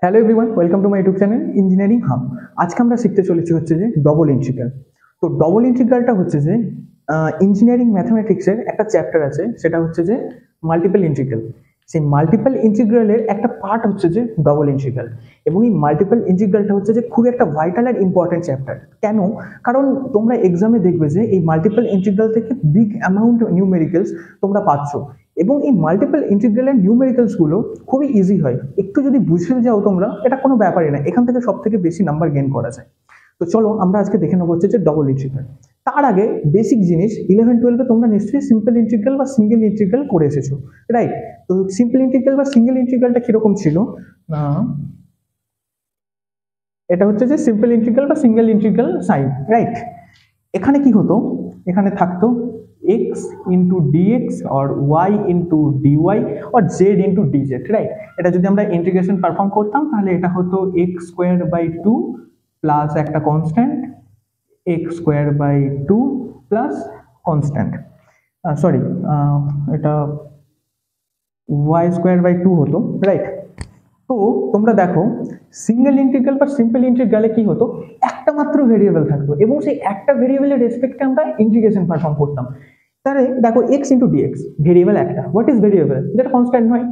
Hello everyone, welcome to my YouTube channel engineering hub. আজকে আমরা শিখতে চলেছি হচ্ছে যে ডবল ইন্টিগ্রাল। তো ডবল ইন্টিগ্রালটা হচ্ছে যে ইঞ্জিনিয়ারিং ম্যাথমেটিক্সের একটা চ্যাপ্টার আছে, সেটা হচ্ছে যে মাল্টিপল ইন্টিগ্রাল। সেই মাল্টিপল ইন্টিগ্রালের একটা পার্ট হচ্ছে যে ডবল ইন্টিগ্রাল, এবং এই মাল্টিপল ইন্টিগ্রালটা হচ্ছে যে খুব একটা ভাইটাল আর ইম্পর্টেন্ট চ্যাপ্টার। কেন? কারণ তোমরা এক্সামে দেখবে যে এই মাল্টিপল ইন্টিগ্রাল থেকে বিগ অ্যামাউন্ট নিউমেরিক্যালস তোমরা পাচ্ছ, এবং এই মাল্টিপল ইন্টিগ্রালের নিউমেরিক্যালস গুলো খুবই ইজি হয়। একটু যদি বুঝে যাও তোমরা, এটা কোনো ব্যাপারই না, এখান থেকে সব থেকে বেশি নাম্বার গেইন করা যায়। তো চলো আমরা আজকে দেখে নেবো হচ্ছে যে ডবল ইন্টিগ্রাল। তার আগে বেসিক জিনিস, 11-12 তোমরা নিশ্চয়ই সিম্পল ইন্টিগ্রাল বা সিঙ্গেল ইন্টিগ্রাল করে এসেছো, রাইট? তো সিম্পল ইন্টিগ্রাল বা সিঙ্গেল ইন্টিগ্রালটা কিরকম ছিল না, এটা হচ্ছে যে সিম্পল ইন্টিগ্রাল বা সিঙ্গেল ইন্টিগ্রাল সাইন, রাইট? এখানে কি হতো, এখানে থাকতো x into dx or y into dy or z into dz, right? এটা যদি আমরা ইন্টিগ্রেশন পারফর্ম করতাম তাহলে এটা হতো x স্কোয়ার বাই 2 প্লাস একটা constant x square by 2 plus constant, sorry এটা y স্কোয়ার বাই 2 হতো, রাইট? তো তোমরা দেখো সিঙ্গেল ইন্টিগ্রাল বা সিম্পল ইন্টিগ্রালে কি হতো, একটা মাত্র ভেরিয়েবল থাকতো এবং সেই একটা ভেরিয়েবলের রেসপেক্টে আমরা ইন্টিগ্রেশন পারফর্ম করতাম। তাহলে দেখো এক্স ইন্টু ডিএক্স, ভেরিয়েবল একটা। What is variable? যেটা কনস্ট্যান্ট নয়,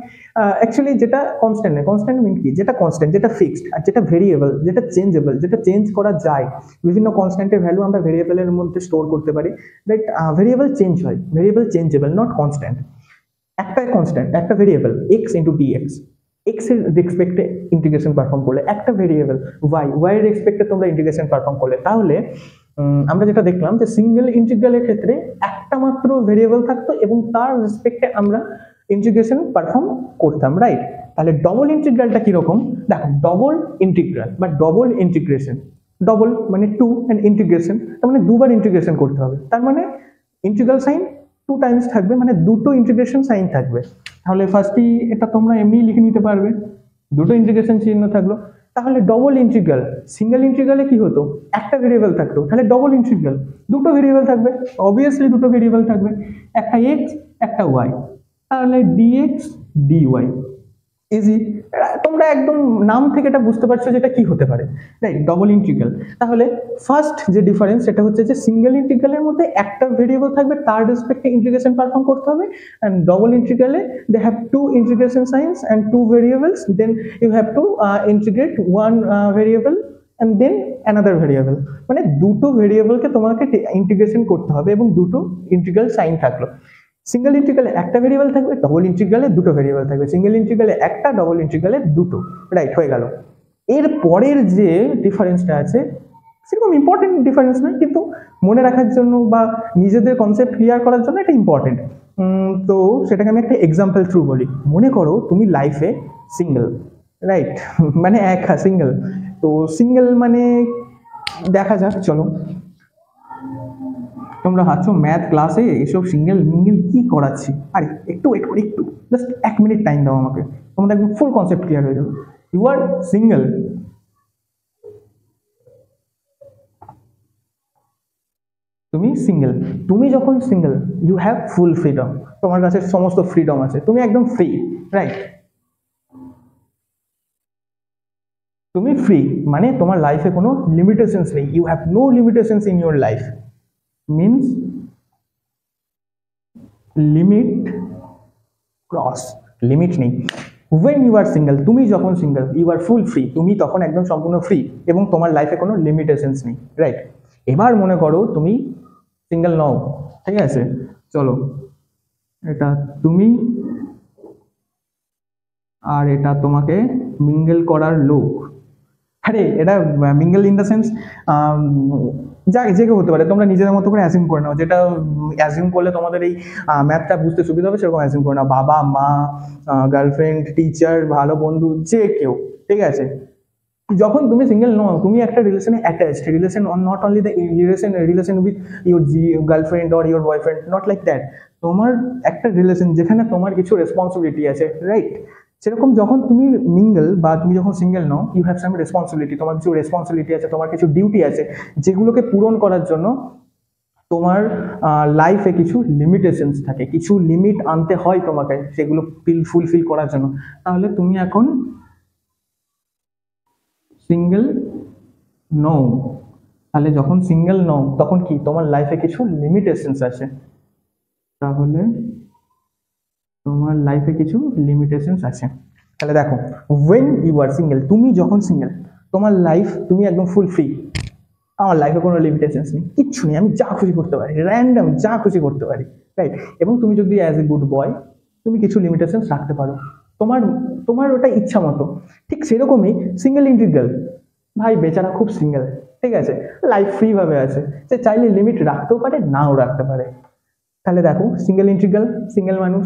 অ্যাকচুয়ালি যেটা কনস্ট্যান্ট নয়। কনস্ট্যান্ট মিন কি? যেটা কনস্ট্যান্ট, যেটা ফিক্সড। আর যেটা ভেরিয়েবল, যেটা চেঞ্জেবল, যেটা চেঞ্জ করা যায়। বিভিন্ন কনস্ট্যান্টের ভ্যালু আমরা ভেরিয়েবলের মধ্যে স্টোর করতে পারি, বাট ভেরিয়েবল চেঞ্জ হয়, ভেরিয়েবল চেঞ্জেবল, নট কনস্ট্যান্ট। একটা কনস্ট্যান্ট, একটা variable x into dx, x এর রেসপেক্টে ইন্টিগ্রেশন পারফর্ম করলে, একটা ভেরিয়েবল ওয়াই এর রেসপেক্টে তোমরা ইন্টিগ্রেশন পারফর্ম করলে, তাহলে আমরা যেটা দেখলাম যে সিঙ্গেল ইন্টিগ্রালের ক্ষেত্রে একটা মাত্র ভেরিয়েবল থাকতো এবং তার রেসপেক্টে আমরা ইন্টিগ্রেশন পারফর্ম করতাম, রাইট? তাহলে ডবল ইন্টিগ্রালটা কিরকম দেখো, ডবল ইন্টিগ্রাল বা ডবল ইন্টিগ্রেশন, ডবল মানে টু অ্যান্ড ইন্টিগ্রেশন তার মানে দুবার ইন্টিগ্রেশন করতে হবে, তার মানে ইন্টিগ্রাল সাইন টু টাইমস থাকবে, মানে দুটো ইন্টিগ্রেশন সাইন থাকবে। তাহলে ফার্স্টই এটা তোমরা এমনি লিখে নিতে পারবে, দুটো ইন্টিগ্রেশন চিহ্ন থাকলো। তাহলে ডবল ইন্টিগ্রাল, সিঙ্গেল ইন্টিগ্রালে কি হতো, একটা ভেরিয়েবল থাকতো, তাহলে ডবল ইন্টিগ্রাল দুটো ভেরিয়েবল থাকবে, অবভিয়াসলি দুটো ভেরিয়েবল থাকবে, একটা এক্স একটা ওয়াই, তাহলে ডিএক্স ডিওয়াই। ইজি। তোমরা একদম নাম থেকে এটা বুঝতে পারছো যেটা কি হতে পারে, রাইট? Double integral. তাহলে ফার্স্ট যে ডিফারেন্স সেটা হচ্ছে যে সিঙ্গেল ইন্টিগ্রালের মধ্যে একটা ভেরিয়েবল থাকবে, তার রেসপেক্টে ইন্টিগ্রেশন পারফর্ম করতে হবে, এন্ড ডবল ইন্টিগ্রালে they have two integration signs and two variables, then you have to integrate one variable and then another variable, মানে দুটো ভেরিয়েবলকে তোমাকে ইন্টিগ্রেশন করতে হবে এবং দুটো ইন্টিগ্রাল সাইন থাকলো। সিঙ্গেল ইন্টিগ্রালে একটা ভেরিয়েবল থাকবে, ডবল ইন্টিগ্রালে দুটো ভেরিয়েবল থাকবে, সিঙ্গেল ইন্টিগ্রালে একটা, ডবল ইন্টিগ্রালে দুটো, রাইট? হয়ে গেল। এর পরের যে ডিফারেন্সটা আছে সেরকম ইম্পর্টেন্ট ডিফারেন্স নয়, কিন্তু মনে রাখার জন্য বা নিজেদের কনসেপ্ট ক্লিয়ার করার জন্য এটা ইম্পর্টেন্ট। তো সেটাকে আমি একটা এক্সাম্পল থ্রু বলি। মনে করো তুমি লাইফে সিঙ্গেল, রাইট? মানে একা সিঙ্গেল। তো সিঙ্গেল মানে দেখা যাক, চলো তোমরা ভাবছো ম্যাথ ক্লাসে এসব সিঙ্গেল মিঙ্গেল কি করাচ্ছি, আরে একটু ওয়েট করি, একটু জাস্ট 1 মিনিট টাইম দাও আমাকে, তোমাদের একদম ফুল কনসেপ্ট ক্লিয়ার হয়ে যাবে। ইউ আর সিঙ্গেল, তুমি সিঙ্গেল। তুমি যখন single, you have full freedom, তোমার কাছে সমস্ত ফ্রিডম আছে, তুমি একদম ফ্রি, রাইট? তুমি ফ্রি মানে তোমার লাইফে কোনো লিমিটেশনস নেই, you have no limitations in your life, means limit cross, limit নেই। when you are single, তুমি যখন single, you are full free, তুমি তখন একদম সম্পূর্ণ ফ্রি এবং তোমার লাইফে কোনো লিমিটেশনস নেই, রাইট? এবার মনে করো তুমি সিঙ্গেল নও, ঠিক আছে? চলো এটা তুমি, আর এটা তোমাকে মিঙ্গেল করার লোক। আরে এটা মিঙ্গেল ইন দ্য সেন্স যা যে কেউ হতে পারে, তোমরা নিজেদের মতো করে অ্যাজিউম করে নাও, যেটা অ্যাজিউম করলে তোমাদের এই ম্যাথটা বুঝতে সুবিধা হবে, সেরকম অ্যাজিউম করে নাও। বাবা মা, গার্লফ্রেন্ড, টিচার, ভালো বন্ধু, যে কেউ, ঠিক আছে? যখন তুমি সিঙ্গেল নও, তুমি একটা রিলেশনে attached, relation not only the relation with your girlfriend or your boyfriend, not like that. তোমার একটা রিলেশন যেখানে তোমার কিছু রেসপন্সিবিলিটি আছে, রাইট? সেরকম যখন তুমি মিঙ্গেল বা তুমি যখন সিঙ্গেল নও, ইউ হ্যাভ সাম রেসপন্সিবিলিটি, তোমার কিছু রেসপন্সিবিলিটি আছে, তোমার কিছু ডিউটি আছে, যেগুলোকে পূরণ করার জন্য তোমার লাইফে কিছু লিমিটেশনস থাকে, কিছু লিমিট আনতে হয় তোমাকে সেগুলো ফুলফিল করার জন্য। তাহলে তুমি এখন সিঙ্গেল নও, তাহলে যখন সিঙ্গেল নও তখন কি তোমার লাইফে কিছু লিমিটেশনস আছে, তাহলে তোমার লাইফে কিছু লিমিটেশনস আছে। তাহলে দেখো, ওয়েন ইউ আর সিঙ্গেল, তুমি যখন সিঙ্গেল, তোমার লাইফ তুমি একদম ফুল ফ্রি। আমার লাইফে কোনো লিমিটেশনস নেই, কিচ্ছু নেই, আমি যা খুশি করতে পারি, র্যান্ডম যা খুশি করতে পারি, রাইট। এবং তুমি যদি অ্যাজ এ গুড বয় তুমি কিছু লিমিটেশনস রাখতে পারো, তোমার তোমার ওটা ইচ্ছা মতো। ঠিক সেরকমই সিঙ্গেল ইন্টিগ্রাল, ভাই বেচারা খুব সিঙ্গেল, ঠিক আছে, লাইফ ফ্রি ভাবে আছে, সে চাইলে লিমিট রাখতেও পারে নাও রাখতে পারে। তাহলে দেখো সিঙ্গেল ইন্টিগ্রাল, সিঙ্গেল মানুষ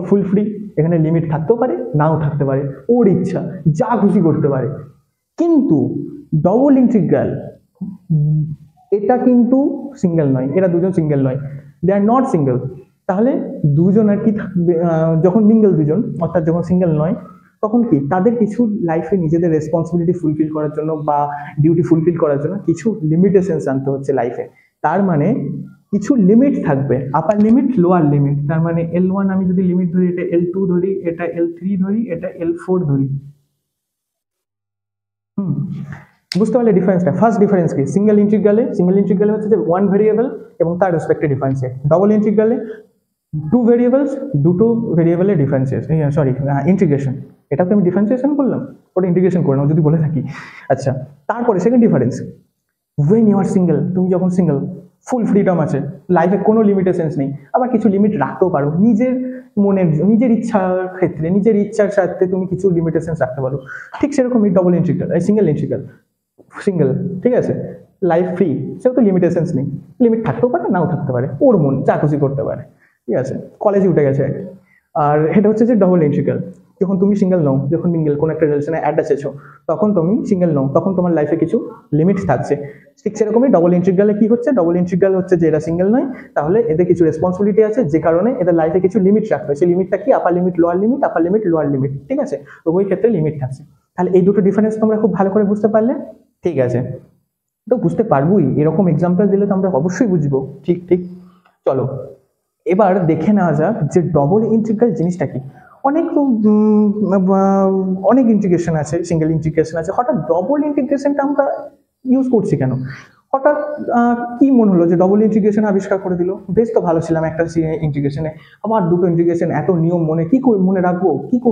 ফুল ফ্রি, এখানে লিমিট থাকতেও পারে নাও থাকতে পারে, ওর ইচ্ছা যা খুশি করতে পারে। কিন্তু ডবল ইন্টিগ্রাল, এটা কিন্তু সিঙ্গেল নয়, এরা দুজন সিঙ্গেল নয়, দে আর নট সিঙ্গেল। তাহলে দুজন আর কি থাকবে, যখন মিঙ্গেল দুজন, অর্থাৎ যখন সিঙ্গেল নয়, তখন কি তাদের কিছু লাইফে নিজেদের রেসপন্সিবিলিটি ফুলফিল করার জন্য বা ডিউটি ফুলফিল করার জন্য কিছু লিমিটেশনস আনতে হচ্ছে লাইফে। তার মানে কিছু লিমিট থাকবে, আপার লিমিট লোয়ার লিমিট। তার মানে L1 আমি যদি লিমিট ধরি, এটা L2 ধরি, এটা L3 ধরি, এটা L4 ধরি। বুঝতে পারলে ডিফারেন্সটা? ফার্স্ট ডিফারেন্স কি, সিঙ্গেল ইন্টিগ্রালে হচ্ছে যে ওয়ান ভেরিয়েবল এবং তার রেসপেক্টে ডিফারেন্সিয়েট। ডবল ইন্টিগ্রালে টু ভেরিয়েবলস, দুটো ভেরিয়েবলের ডিফারেন্সিয়েশন, সরি ইন্টিগ্রেশন। এটাকে আমি ডিফারেন্সিয়েশন করলাম, ওটা ইন্টিগ্রেশন করে নাও যদি বলে থাকি। আচ্ছা, তারপরে second difference, when you are single, তুমি যখন সিঙ্গেল ফুল ফ্রিডম আছে, লাইফে কোনো লিমিটেশনস নেই, আবার কিছু লিমিট রাখতেও পারো নিজের মনের, নিজের ইচ্ছার ক্ষেত্রে, নিজের ইচ্ছার সাথে তুমি কিছু লিমিটেশনস রাখতে পারো। ঠিক সেরকমই double integral, single integral, single, ঠিক আছে, লাইফ ফ্রি, সেও তো লিমিটেশনস নেই, লিমিট থাকতেও পারে নাও থাকতে পারে, ওর মন যা খুশি করতে পারে, ঠিক আছে, কলেজে উঠে গেছে আর কি। আর এটা হচ্ছে যে ডবল ইন্টিগ্রাল, যখন তুমি সিঙ্গেল নও, যখন মিঙ্গেল কোনো একটা রিলেশনে অ্যাটাচ আছো, তখন তুমি সিঙ্গেল নও, তখন তোমার লাইফে কিছু লিমিট থাকছে। ঠিক সেরকমই ডবল ইন্টিগ্রালে কি হচ্ছে, ডবল ইন্টিগ্রাল হচ্ছে যে এরা সিঙ্গেল নয়, তাহলে এদের কিছু রেসপন্সিবিলিটি আছে, যে কারণে এদের লাইফে কিছু লিমিট রাখতে হয়। সেই লিমিটটা কি, আপার limit lower limit, upper limit lower limit, ঠিক আছে, তো ওই ক্ষেত্রে লিমিট থাকছে। তাহলে এই দুটো ডিফারেন্স তোমরা খুব ভালো করে বুঝতে পারলে, ঠিক আছে। তো বুঝতে পারবোই, এরকম এক্সাম্পল দিলে তো আমরা অবশ্যই বুঝবো। ঠিক ঠিক, চলো এবার দেখে নেওয়া যাক যে ডবল ইন্টিগ্রাল জিনিসটা কি। অনেক অনেক ইন্টিগ্রেশন আছে, সিঙ্গেল ইন্টিগ্রেশন আছে, হঠাৎ ডবল ইন্টিগ্রেশনটা আমরা ইউজ করছি কেন? হঠাৎ কি মনে হলো যে ডবল ইন্টিগ্রেশন আবিষ্কার করে দিল, বেশ তো ভালো ছিলাম একটা ইন্টিগ্রেশনে, আবার দুটো ইন্টিগ্রেশন, এত নিয়ম মনে রাখবো,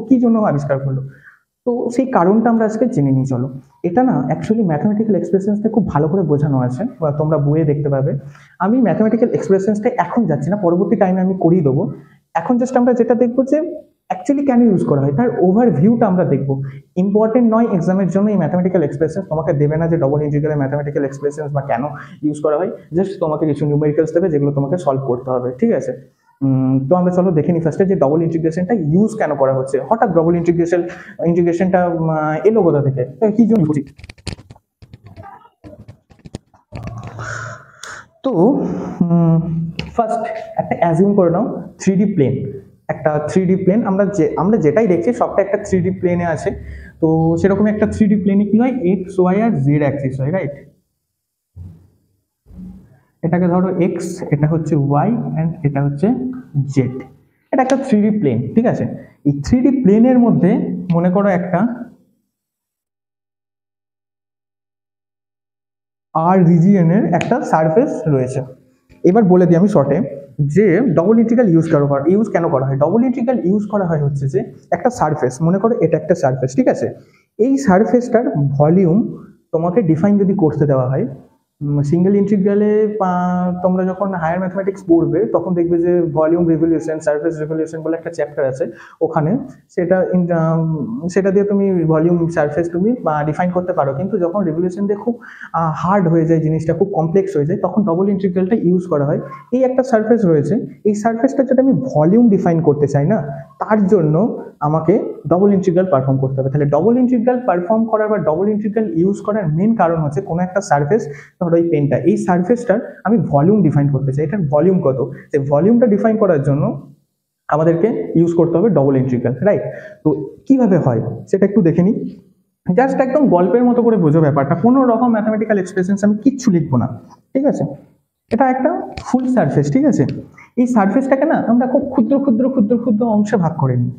কি জন্য আবিষ্কার করলো? তো সেই কারণটা আমরা আজকে জেনে নিই, চলো। এটা না অ্যাকচুয়ালি ম্যাথমেটিক্যাল এক্সপ্রেশনসটা খুব ভালো করে বোঝানো আছে, বা তোমরা বইয়ে দেখতে পাবে। আমি ম্যাথমেটিক্যাল এক্সপ্রেশনসটা এখন যাচ্ছি না, পরবর্তী টাইমে আমি করিয়ে দেবো। এখন জাস্ট আমরা যেটা দেখবো যে অ্যাকচুয়ালি কেন ইউজ করা হয়, তার ওভারভিউটা আমরা দেখবো। ইম্পর্টেন্ট নয় এক্সামের জন্য এই ম্যাথমেটিক্যাল এক্সপ্রেশন, তোমাকে দেবে না যে ডবল ইন্টিগ্রাল ম্যাথমেটিক্যাল এক্সপ্রেশনস বা কেন ইউজ করা হয়, জাস্ট তোমাকে কিছু নিউমেরিক্যালস দেবে যেগুলো তোমাকে সলভ করতে হবে, ঠিক আছে। তো আমরা চলো দেখে নিই ফার্স্টে যে ডবল ইন্টিগ্রেশনটা ইউজ কেন করা হচ্ছে, হঠাৎ ডবল ইন্টিগ্রেশনটা এলো কোথা থেকে, কি জন্য উচিত। তো ফার্স্ট একটা অ্যাজিউম করে নাও 3D প্লেন, একটা 3D প্লেন, আমরা যেটাই দেখছি সবটা একটা 3D প্লেনে আছে। তো সেরকম একটা 3D প্লেনে কি হয়, এক্স ওয়াই আর জেড অ্যাক্সিস হয়, রাইট। এটাকে ধরো এক্স, এটা হচ্ছে ওয়াই অ্যান্ড এটা হচ্ছে জেড। এটা একটা 3D প্লেন, ঠিক আছে। এই 3D প্লেনের মধ্যে মনে করো একটা আর রিজিয়নের একটা সারফেস রয়েছে। এবার বলে দিই আমি শর্টে যে ডবল ইন্টিগ্রাল ইউজ কেন করা হয়। ডবল ইন্টিগ্রাল ইউজ করা হয় হচ্ছে যে একটা সারফেস, মনে করো এটা একটা সারফেস, ঠিক আছে। এই সারফেসটার ভলিউম তোমাকে ডিফাইন যদি করতে দেওয়া হয়, সিঙ্গেল ইন্টিগ্রালে তোমরা যখন হায়ার ম্যাথমেটিক্স পড়বে তখন দেখবে যে ভলিউম রিভলিউশন, সারফেস রিভলিউশন বলে একটা চ্যাপ্টার আছে ওখানে, সেটা দিয়ে তুমি ভলিউম সারফেস তুমি ডিফাইন করতে পারো। কিন্তু যখন রিভলিউশন দিয়ে খুব হার্ড হয়ে যায়, জিনিসটা খুব কমপ্লেক্স হয়ে যায়, তখন ডবল ইন্টিগ্রালটা ইউজ করা হয়। এই একটা সারফেস রয়েছে, এই সারফেসটা যদি আমি ভলিউম ডিফাইন করতে চাই না, তার জন্য আমাকে ডবল ইন্টিগ্রাল পারফর্ম করতে হবে। তাহলে ডবল ইন্টিগ্রাল পারফর্ম করার বা ডবল ইন্টিগ্রাল ইউজ করার মেন কারণ হচ্ছে কোনো একটা সারফেস, ধরো এই পেনটা, এই সারফেসটার আমি ভলিউম ডিফাইন করতে চাই, এটার ভলিউম কত, সেই ভলিউমটা ডিফাইন করার জন্য আমাদেরকে ইউজ করতে হবে ডবল ইন্টিগ্রাল, রাইট। তো কিভাবে হয় সেটা একটু দেখে নিই, জাস্ট একদম গল্পের মতো করে বোঝো ব্যাপারটা, কোনো রকম ম্যাথমেটিক্যাল এক্সপ্রেশনস আমি কিচ্ছু লিখবো না, ঠিক আছে। এটা একটা ফুল সারফেস, ঠিক আছে। এই সারফেসটাকে না আমরা খুব ক্ষুদ্র ক্ষুদ্র ক্ষুদ্র ক্ষুদ্র অংশে ভাগ করে নিই,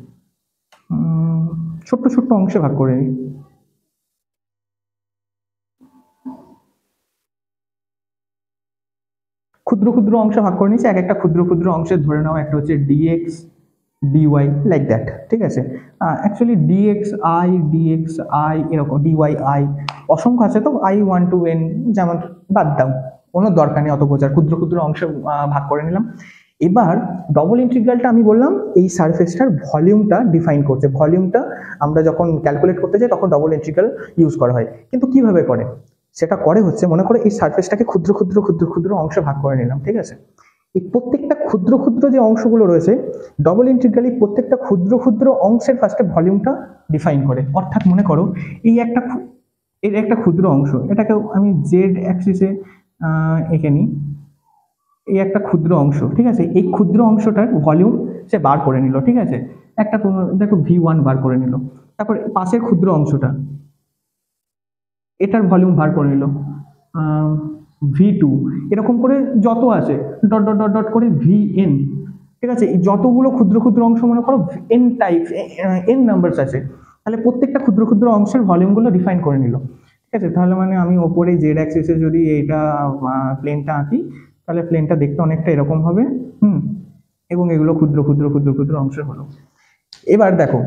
ছোট্ট ছোট্ট অংশে ভাগ করে নিই। ক্ষুদ্র ক্ষুদ্র অংশ ভাগ করে নিয়েছি, এক একটা ক্ষুদ্র ক্ষুদ্র অংশে ধরে নাও একটা হচ্ছে ডিএক্স ডিওয়াই লাইক দ্যাট, ঠিক আছে। অ্যাকচুয়ালি ডিএক্স আই এরকম, ডিওয়াই আই অসংখ্য আছে, তো আই 1 to n যেমন, বাদ দাও, কোনো দরকার নেই অত বোঝার, ক্ষুদ্র ক্ষুদ্র অংশে ভাগ করে নিলাম। এবার ডবল ইন্টিগ্রালটা আমি বললাম এই সারফেসটার ভলিউমটা ডিফাইন করছে। ভলিউমটা আমরা যখন ক্যালকুলেট করতে যাই তখন ডবল ইন্টিগ্রাল ইউজ করা হয়, কিন্তু কিভাবে করে সেটা করে হচ্ছে, মনে করে এই সারফেসটাকে ক্ষুদ্র ক্ষুদ্র ক্ষুদ্র ক্ষুদ্র অংশে ভাগ করে নিলাম, ঠিক আছে। এই প্রত্যেকটা ক্ষুদ্র ক্ষুদ্র যে অংশগুলো রয়েছে ডবল ইন্টিগ্রালি প্রত্যেকটা ক্ষুদ্র ক্ষুদ্র অংশের ফার্স্টে ভলিউমটা ডিফাইন করে। অর্থাৎ মনে করো এই এর একটা ক্ষুদ্র অংশ, এটাকে আমি জেড অ্যাক্সিসে এঁকে নিই, এই একটা ক্ষুদ্র অংশ, ঠিক আছে। এই ক্ষুদ্র অংশটার ভলিউম সে বার করে নিল, ঠিক আছে। একটা দেখো V1 বার করে নিল, তারপর পাশের ক্ষুদ্র অংশটা এটার ভলিউম বার করে নিল V2, এরকম করে যত আছে ডট ডট ডট ডট করে VN, ঠিক আছে। এই যতগুলো ক্ষুদ্র ক্ষুদ্র অংশ মনে করো n টাইপ n নাম্বারস আছে, তাহলে প্রত্যেকটা ক্ষুদ্র ক্ষুদ্র অংশের ভলিউমগুলো ডিফাইন করে নিল, ঠিক আছে। তাহলে মানে আমি ওপরে জেড অ্যাক্সিসে যদি এইটা প্লেনটা আঁকি তাহলে প্লেনটা দেখতে অনেকটা এরকম হবে, এবং এগুলো ক্ষুদ্র ক্ষুদ্র ক্ষুদ্র ক্ষুদ্র অংশের হলো। এবার দেখো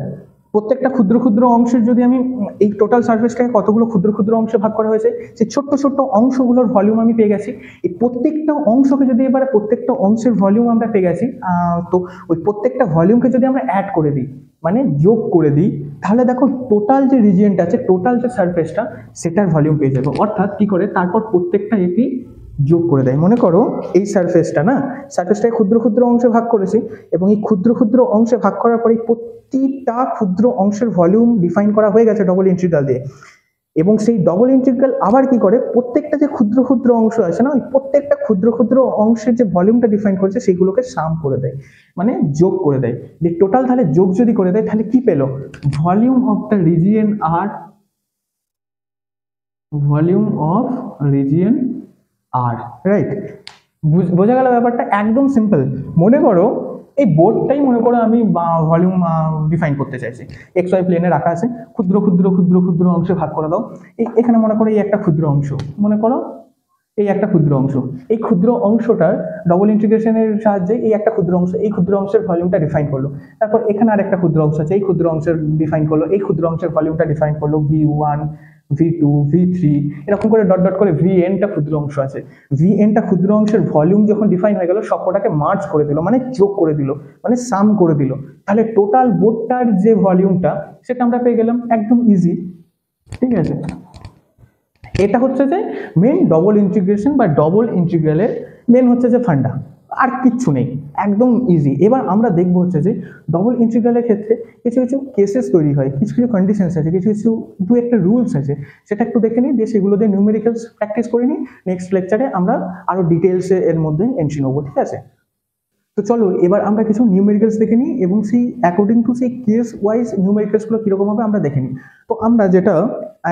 প্রত্যেকটা ক্ষুদ্র ক্ষুদ্র অংশের যদি আমি এই টোটাল সারফেসটাকে কতগুলো ক্ষুদ্র ক্ষুদ্র অংশে ভাগ করা হয়েছে, সেই ছোট্ট ছোট্ট অংশগুলোর ভলিউম আমি পেয়ে গেছি। এই প্রত্যেকটা অংশকে যদি এবারে প্রত্যেকটা অংশের ভলিউম আমরা পেয়ে গেছি, তো ওই প্রত্যেকটা ভলিউমকে যদি আমরা অ্যাড করে দিই, মানে যোগ করে দিই, তাহলে দেখো টোটাল যে রিজিয়নটা আছে, টোটাল যে সারফেসটা, সেটার ভলিউম পেয়ে যাবো। অর্থাৎ কি করে, তারপর প্রত্যেকটা এটি যোগ করে দেয়। মনে করো এই সারফেসটাকে ক্ষুদ্র ক্ষুদ্র অংশে ভাগ করেছি, এবং এই ক্ষুদ্র ক্ষুদ্র অংশে ভাগ করার পরে প্রতিটা ক্ষুদ্র অংশের ভলিউম ডিফাইন করা হয়ে গেছে ডবল ইন্টিগ্রাল দিয়ে। এবং সেই ডবল ইন্টিগ্রাল আবার কি করে, প্রত্যেকটা যে ক্ষুদ্র ক্ষুদ্র অংশ আছে না, ওই প্রত্যেকটা ক্ষুদ্র ক্ষুদ্র অংশের যে ভলিউমটা ডিফাইন করেছে সেগুলোকে সাম করে দেয়, মানে যোগ করে দেয়। যে টোটাল তাহলে যোগ যদি করে দেয় তাহলে কি পেলো, volume of the region R, volume of region R, right. বোঝা গেল ব্যাপারটা, একদম সিম্পল। মনে করো এই বোর্ডটাই মনে করো আমি ভলিউম ডিফাইন করতে চাইছি, এক্স ওয়াই প্লেনে রাখা আছে, ক্ষুদ্র ক্ষুদ্র ক্ষুদ্র ক্ষুদ্র অংশে ভাগ করে দাও। এখানে মনে করো এই একটা ক্ষুদ্র অংশ, মনে করো এই একটা ক্ষুদ্র অংশ, এই ক্ষুদ্র অংশটার ডবল ইন্টিগ্রেশনের সাহায্যে এই একটা ক্ষুদ্র অংশ, এই ক্ষুদ্র অংশের ভলিউমটা ডিফাইন করলো। তারপর এখানে আর একটা ক্ষুদ্র অংশ আছে, এই ক্ষুদ্র অংশের ডিফাইন করলো, এই ক্ষুদ্র অংশের ভলিউমটা ডিফাইন করলো, V1 V2 V3 এরকম করে ডট ডট করে VNটা ক্ষুদ্র অংশ আছে। VNটা ক্ষুদ্র অংশের ভলিউম যখন ডিফাইন হয়ে গেল, সবকটাকে মার্জ করে দিল, মানে যোগ করে দিল, মানে সাম করে দিল। তাহলে টোটাল বোর্ডটার যে ভলিউমটা সেটা আমরা পেয়ে গেলাম, একদম ইজি, ঠিক আছে। এটা হচ্ছে যে মেন ডবল ইন্টিগ্রেশন বা ডবল ইন্টিগ্রালের মেন হচ্ছে যে ফান্ডা, আর কিচ্ছু নেই, একদম ইজি। এবার আমরা দেখবো হচ্ছে যে ডবল ইন্টিগ্রালের ক্ষেত্রে কিছু কিছু কেসেস তৈরি হয়, কিছু কিছু কন্ডিশনস আছে, কিছু কিছু দু একটা রুলস আছে, সেটা একটু দেখে নিই, দিয়ে সেগুলো দিয়ে নিউমেরিক্যালস প্র্যাকটিস করে নিই। নেক্সট লেকচারে আমরা আরো ডিটেলসে এর মধ্যে এন্ট্রি নেবো, ঠিক আছে। তো চলো এবার আমরা কিছু নিউমেরিক্যালস দেখে নিই, এবং সেই অ্যাকর্ডিং টু সেই কেস ওয়াইজ নিউমেরিক্যালসগুলো কীরকম হবে আমরা দেখে নিই। তো আমরা যেটা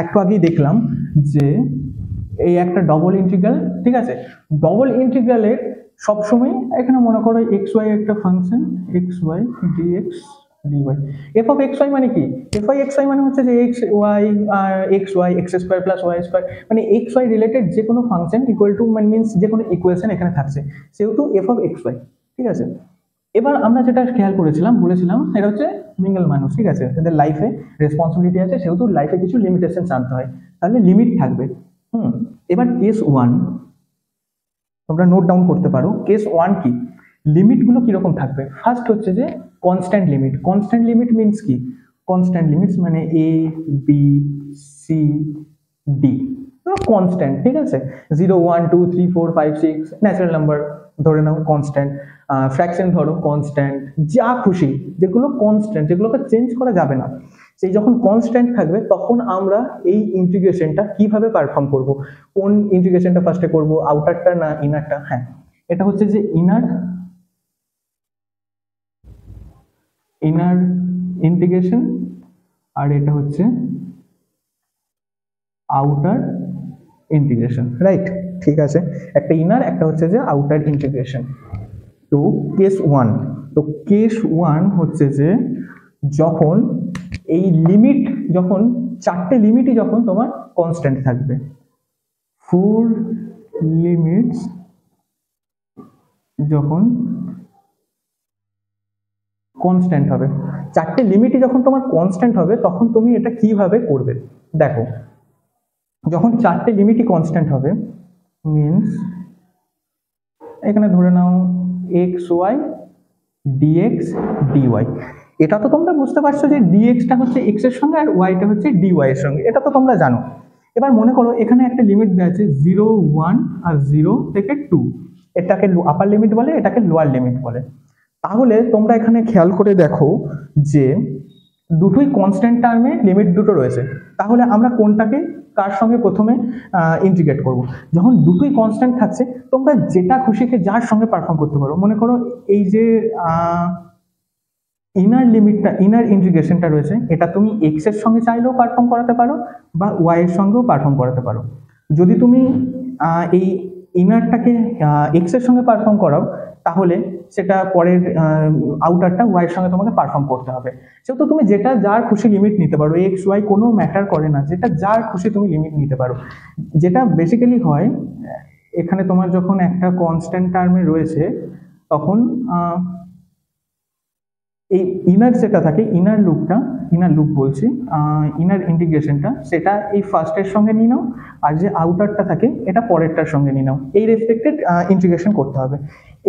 একটু আগেই দেখলাম যে এই একটা ডবল ইন্টিগ্রাল, ঠিক আছে। ডবল ইন্টিগ্রালের সবসময় এখানে মনে করো এক্স ওয়াই একটা function, X Y DX DY. F of X Y মানে কি, এফ ওয়াই এক্স ওয়াই মানে হচ্ছে যে এক্স ওয়াই আর X Y X square plus Y square, মানে এক্স ওয়াই রিলেটেড যে কোনো ফাংশন ইকুয়াল টু মানে মিনস যে কোনো ইকুয়েশন এখানে থাকছে, সেহেতু এফ অফ এক্স ওয়াই, ঠিক আছে। এবার আমরা যেটা খেয়াল করেছিলাম, বলেছিলাম এটা হচ্ছে মিঙ্গল মানুষ, ঠিক আছে, এদের লাইফে রেসপন্সিবিলিটি আছে, সেহেতু লাইফে কিছু লিমিটেশন আনতে হয়, তাহলে লিমিট থাকবে। এবার কেস ওয়ান তোমরা নোট ডাউন করতে পারো, কেস ওয়ান কি, লিমিটগুলো কিরকম থাকবে। ফার্স্ট হচ্ছে যে constant limit. Constant limit means কি, কনস্ট্যান্ট লিমিটস মানে A B C D constant, ঠিক আছে। 0 1 2 3 4 5 6 ন্যাচারাল নাম্বার ধরে নাও কনস্ট্যান্ট, ফ্র্যাকশন ধরো কনস্ট্যান্ট, যা খুশি, যেগুলো কনস্ট্যান্ট, যেগুলোকে চেঞ্জ করা যাবে না, সেই যখন কনস্ট্যান্ট থাকবে তখন আমরা এই ইন্টিগ্রেশনটা কিভাবে পারফর্ম করব। কোন ইন্টিগ্রেশনটা ফার্স্টে করব, আউটারটা না ইনারটা। হ্যাঁ, এটা হচ্ছে যে ইনার ইন্টিগ্রেশন, আর এটা হচ্ছে আউটার ইন্টিগ্রেশন, রাইট, ঠিক আছে। একটা ইনার, একটা হচ্ছে যে আউটার ইন্টিগ্রেশন। তো কেস ওয়ান, তো কেস ওয়ান হচ্ছে যে যখন এই লিমিট, যখন চারটে লিমিটই যখন তোমার কনস্ট্যান্ট থাকবে, 4 লিমিটস যখন কনস্ট্যান্ট হবে, চারটে লিমিটই যখন তোমার কনস্ট্যান্ট হবে তখন তুমি এটা কিভাবে করবে দেখো। যখন চারটে লিমিটই কনস্ট্যান্ট হবে মিনস এখানে ধরে নাও এক্স ওয়াই ডিএক্স ডিওয়াই, এটা তো তোমরা বুঝতে পারছো যে ডিএক্সটা হচ্ছে এক্স এর সঙ্গে আর ওয়াইটা হচ্ছে ডিওয়াই এর সঙ্গে, এটা তো তোমরা জানো। এবার মনে করো এখানে একটা লিমিট দেওয়া আছে 0 1 আর 0 থেকে 2, এটাকে আপার লিমিট বলে, এটাকে লোয়ার লিমিট বলে। তাহলে তোমরা এখানে খেয়াল করে দেখো যে দুটোই কনস্ট্যান্ট টার্মে লিমিট দুটো রয়েছে, তাহলে আমরা কোনটাকে কার সঙ্গে প্রথমে ইন্টিগ্রেট করব। যখন দুটোই কনস্ট্যান্ট থাকছে তোমরা যেটা খুশিকে যার সঙ্গে পারফর্ম করতে পারো। মনে করো এই যে ইনার লিমিটটা, ইনার ইন্টিগ্রেশনটা রয়েছে, এটা তুমি এক্স এর সঙ্গে চাইলেও পারফর্ম করাতে পারো বা ওয়াই এর সঙ্গেও পারফর্ম করাতে পারো। যদি তুমি এই ইনারটাকে এক্স এর সঙ্গে পারফর্ম করাও তাহলে সেটা পরের আউটারটা ওয়াই এর সঙ্গে তোমাকে পারফর্ম করতে হবে। সেহেতু তুমি যেটা যার খুশি লিমিট নিতে পারো, এক্স ওয়াই কোনো ম্যাটার করে না, যেটা যার খুশি তুমি লিমিট নিতে পারো। যেটা বেসিক্যালি হয় এখানে তোমার যখন একটা কনস্ট্যান্ট টার্মে রয়েছে তখন এই ইনার যেটা থাকে, ইনার লুপটা, ইনার লুপ বলছি, ইনার ইন্টিগ্রেশনটা সেটা এই ফার্স্টের সঙ্গে নিয়ে নাও, আর যে আউটারটা থাকে এটা পরেরটার সঙ্গে নিয়ে নাও, এই রেসপেক্টেড ইন্টিগ্রেশন করতে হবে।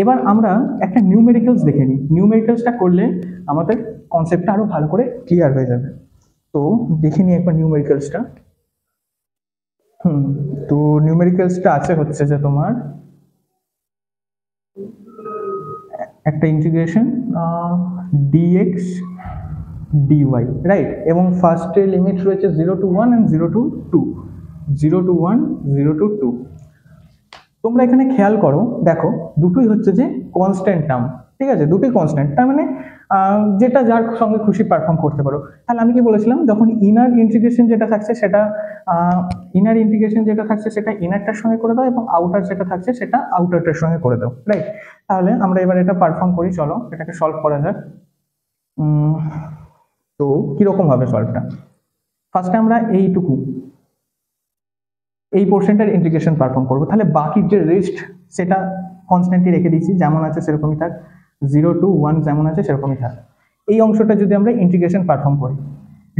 এবার আমরা একটা নিউমেরিক্যালস দেখে নিই, নিউমেরিক্যালসটা করলে আমাদের কনসেপ্টটা আরো ভালো করে ক্লিয়ার হয়ে যাবে। তো দেখে নিই একবার নিউমেরিক্যালসটা। তো নিউমেরিক্যালসটা আছে হচ্ছে যে তোমার একটা ইন্টিগ্রেশন dx dy, রাইট, এবং ফার্স্টে লিমিট রয়েছে 0 to 1 and 0 to 2, 0 to 1 0 to 2। তোমরা এখানে খেয়াল করো, দেখো দুটোই হচ্ছে যে কনস্ট্যান্ট টার্ম, ঠিক আছে, দুটোই কনস্ট্যান্ট, তার মানে যেটা যার সঙ্গে খুশি পারফর্ম করতে পারো। তাহলে আমি কি বলেছিলাম, যখন ইনার ইন্টিগ্রেশন যেটা থাকছে সেটা ইনারটার সঙ্গে করে দাও এবং আউটার যেটা থাকছে সেটা আউটারটার সঙ্গে করে দাও, রাইট। তাহলে আমরা এবার এটা পারফর্ম করি, চলো এটাকে সলভ করা যাক। তো কিরকম হবে সলভটা, ফার্স্টে আমরা এইটুকু এই পোর্শনটার ইন্টিগ্রেশন পারফর্ম করবো, তাহলে বাকি যে রেস্ট সেটা কনস্ট্যান্টই রেখে দিচ্ছি, যেমন আছে সেরকমই থাক, 0 to 1 যেমন আছে সেরকমই থাক। এই অংশটা যদি আমরা ইন্টিগ্রেশন পারফর্ম করি,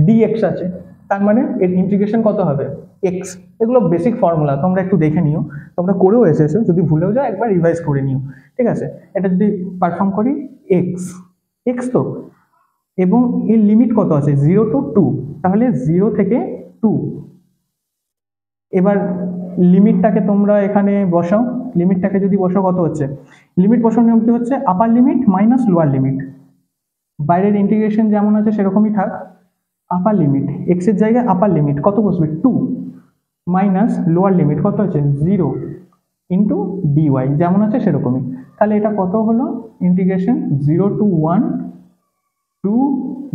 dx আছে, তার মানে এর ইন্টিগ্রেশন কত হবে, x। এগুলো বেসিক ফর্মুলা, তোমরা একটু দেখে নিও, তোমরা করেও এসেছো, যদি ভুলেও যাও একবার রিভাইজ করে নিও, ঠিক আছে। এটা যদি পারফর্ম করি x তো, এবং এর লিমিট কত আছে 0 to 2, তাহলে 0 থেকে 2। এবার লিমিটটাকে তোমরা এখানে বসাও, লিমিটটাকে যদি বসাও কত হচ্ছে, লিমিট বসানোর নিয়ম কি হচ্ছে, আপার লিমিট মাইনাস লোয়ার লিমিট, বাইরের ইন্টিগ্রেশন যেমন আছে সেরকমই থাক, আপার লিমিট এক্স এর জায়গায় আপার লিমিট কত বসবে 2 মাইনাস লোয়ার লিমিট কত আছে 0 ইন্টু ডিওয়াই যেমন আছে সেরকমই। তাহলে এটা কত হলো, ইন্টিগ্রেশন 0 to 1 টু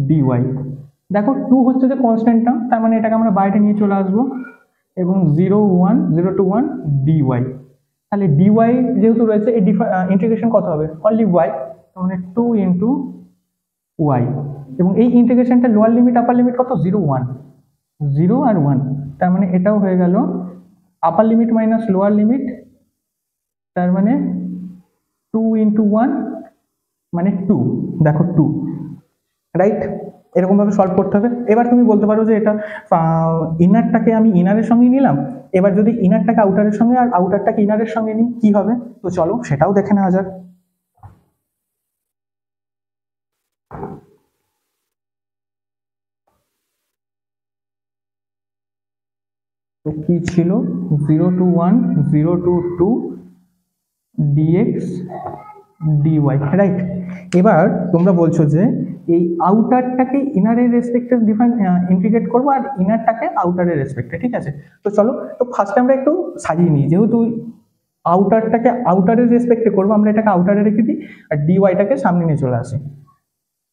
ডিওয়াই। দেখো 2 হচ্ছে যে কনস্ট্যান্ট টার্ম, তার মানে এটাকে আমরা বাইরে নিয়ে চলে আসবো, এবং 0 to 1 ডিওয়াই। তাহলে ডিওয়াই যেহেতু রয়েছে এই ইন্টিগ্রেশন কত হবে, অনলি ওয়াই, তার মানে 2 ইন্টু ওয়াই, এবং এই ইন্টিগ্রেশনটা লোয়ার লিমিট আপার লিমিট কত 0 1, 0 আর 1, তার মানে এটাও হয়ে গেল আপার লিমিট মাইনাস লোয়ার লিমিট, তার মানে 2 ইন্টু 1 মানে 2, দেখো 2, রাইট। এরকম ভাবে সলভ করতে হবে। এবার তুমি বলতে পারো যে এটা ইনারটাকে আমি ইনারের সঙ্গে নিলাম, এবার যদি ইনারটাকে আউটারের সঙ্গে আর আউটারটাকে ইনারের সঙ্গে নিই কি হবে, তো চলো সেটাও দেখে নেওয়া যাক। কি ছিল 0 to 1 0 to 2 dx dy, right. এবার তোমরা বলছো যে এই আউটারটাকে ইনারের রেসপেক্টে ইন্টিগ্রেট করবো আর ইনারটাকে আউটারের রেসপেক্টে, ঠিক আছে। তো চলো, তো ফার্স্টে আমরা একটু সাজিয়ে নিই, যেহেতু আউটারটাকে আউটারের রেসপেক্টে করবো, আমরা এটাকে আউটারে রেখে দিই আর ডিওয়াইটাকে সামনে নিয়ে চলে আসি,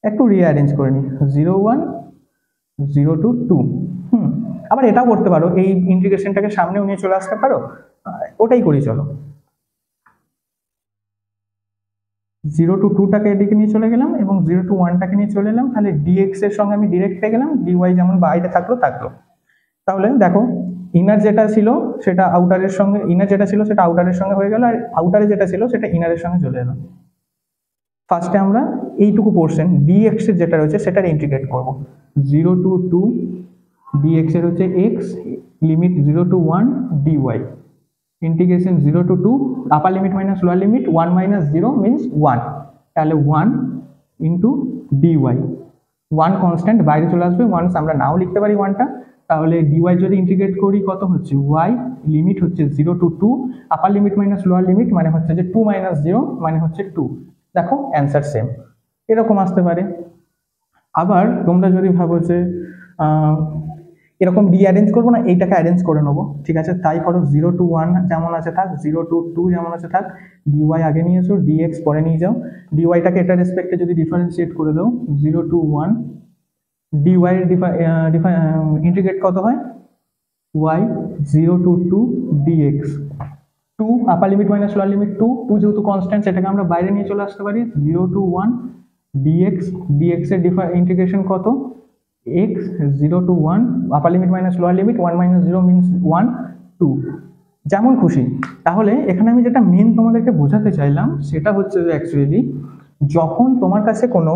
একটু রিঅ্যারেঞ্জ করে নিই, 0 1 0 to 2। আবার এটাও করতে পারো, এই ইন্টিগ্রেশনটাকে সামনেও নিয়ে চলে আসতে পারো, ওটাই করি চলো। 0 to 2টাকে এদিকে নিয়ে চলে গেলাম এবং 0 to 1টাকে নিয়ে চলে এলাম, তাহলে dx এর সঙ্গে আমি ডিরেক্ট পেয়ে গেলাম, dy যেমন বাইরে থাকলো। তাহলে দেখো ইনার যেটা ছিল সেটা আউটারের সঙ্গে, ইনার যেটা ছিল সেটা আউটারের সঙ্গে হয়ে গেল, আর আউটারে যেটা ছিল সেটা ইনারের সঙ্গে চলে এলো। ফার্স্টে আমরা এইটুকু পোর্শন ডিএক্স এর যেটা রয়েছে সেটার ইন্টিগ্রেট করব। 0 to 2 ডিএক্স এর হচ্ছে x, limit 0 to 1 dy, integration 0 to 2 upper limit minus lower limit 1 minus 0 means 1, তাহলে 1 into ডিওয়াই। 1 কনস্ট্যান্ট বাইরে চলে আসবে, ওয়ান্স আমরা নাও লিখতে পারি 1টা, তাহলে ডিওয়াই যদি ইন্টিগ্রেট করি কত হচ্ছে, ওয়াই লিমিট হচ্ছে 0 to 2 upper limit minus lower limit মানে হচ্ছে যে 2 minus 0 মানে হচ্ছে 2। দেখো অ্যান্সার সেম এরকম আসতে পারে। আবার তোমরা যদি ভাবো যে এরকম ডি অ্যারেঞ্জ করবো না, এইটাকে অ্যারেঞ্জ করে নেবো, ঠিক আছে, তাই করো 0 to 1 যেমন আছে থাক, 0 to 2 যেমন আছে থাক, ডিওয়াই আগে নিয়ে এসো, ডিএক্স পরে নিয়ে যাও, ডিওয়াইটাকে এটার রেসপেক্টে যদি ডিফারেন্সিয়েট করে দাও 0 to 1 ডিওয়াই এর ইন্টিগ্রেট কত হয়, y 0 to 2 dx, 2 upper limit minus lower limit 2 যেহেতু কনস্ট্যান্ট সেটাকে আমরা বাইরে নিয়ে চলে আসতে পারি, 0 to 1 ডিএক্স, ডিএক্স এর ইন্টিগ্রেশন কত, x 0 to 1 upper limit minus lower limit 1 minus 0 means 1 2 যেমন খুশি। তাহলে এখানে আমি যেটা মেন তোমাদেরকে বোঝাতে চাইলাম সেটা হচ্ছে যে অ্যাকচুয়ালি যখন তোমার কাছে কোনো